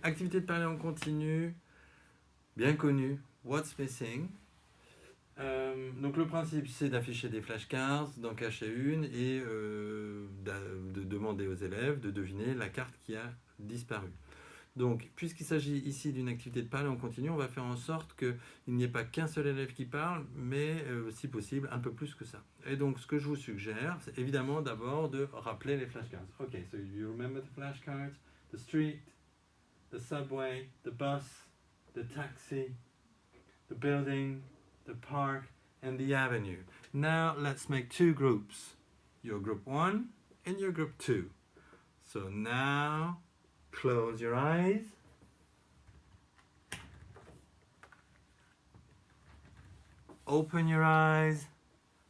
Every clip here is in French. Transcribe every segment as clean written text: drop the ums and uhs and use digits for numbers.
Activité de parler en continu, bien connue, What's Missing. Donc le principe c'est d'afficher des flashcards, d'en cacher une et de demander aux élèves de deviner la carte qui a disparu. Donc puisqu'il s'agit ici d'une activité de parler en continu, on va faire en sorte qu'il n'y ait pas qu'un seul élève qui parle, mais si possible un peu plus que ça. Et donc ce que je vous suggère, c'est évidemment d'abord de rappeler les flashcards. Ok, so you remember the flashcards, the street, the subway, the bus, the taxi, the building, the park, and the avenue. Now let's make two groups. Your group 1 and your group 2. So now close your eyes. Open your eyes.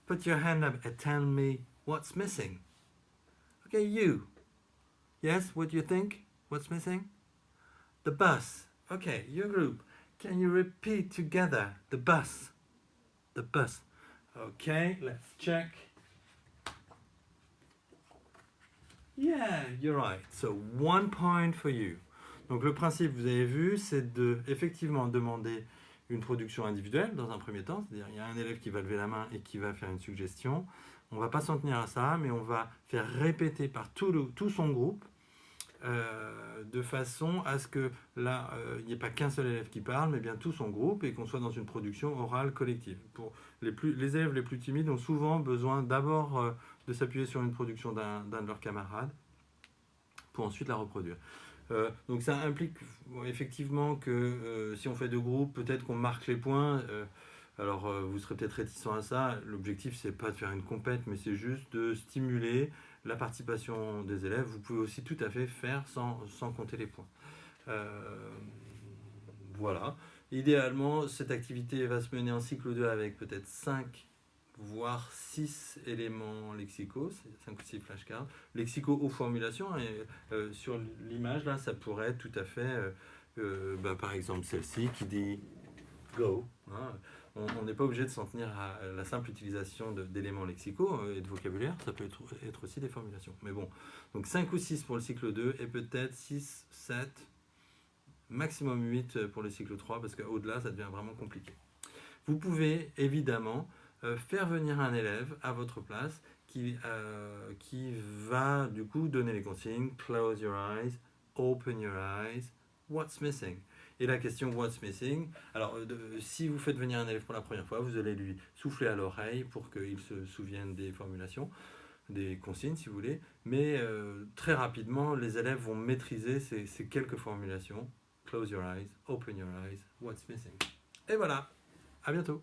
Put your hand up and tell me what's missing. Okay, you. Yes, what do you think? What's missing? The bus. Okay, your group. Can you repeat together? The bus. The bus. Okay, let's check. Yeah, you're right. So 1 point for you. Donc le principe, vous avez vu, c'est de effectivement demander une production individuelle dans un premier temps, c'est-à-dire il y a un élève qui va lever la main et qui va faire une suggestion. On ne va pas s'en tenir à ça, mais on va faire répéter par tout son groupe de façon à ce que là, il n'y ait pas qu'un seul élève qui parle, mais bien tout son groupe et qu'on soit dans une production orale collective. Pour les élèves les plus timides ont souvent besoin d'abord de s'appuyer sur une production d'un de leurs camarades pour ensuite la reproduire. Donc ça implique effectivement que si on fait 2 groupes, peut-être qu'on marque les points. Alors vous serez peut-être réticent à ça. L'objectif c'est pas de faire une compète, mais c'est juste de stimuler la participation des élèves. Vous pouvez aussi tout à fait faire sans compter les points. Voilà. Idéalement, cette activité va se mener en cycle 2 avec peut-être 5 voire 6 éléments lexicaux, 5 ou 6 flashcards, lexicaux aux formulations, et sur l'image là, ça pourrait être tout à fait, par exemple celle-ci qui dit go. Hein. On n'est pas obligé de s'en tenir à la simple utilisation d'éléments lexicaux et de vocabulaire, ça peut être aussi des formulations. Mais bon, donc 5 ou 6 pour le cycle 2 et peut-être 6, 7, maximum 8 pour le cycle 3, parce qu'au-delà, ça devient vraiment compliqué. Vous pouvez évidemment faire venir un élève à votre place qui va du coup donner les consignes, close your eyes, open your eyes, what's missing. Et la question what's missing, alors si vous faites venir un élève pour la première fois, vous allez lui souffler à l'oreille pour qu'il se souvienne des formulations, des consignes si vous voulez, mais très rapidement les élèves vont maîtriser ces quelques formulations, close your eyes, open your eyes, what's missing. Et voilà, à bientôt.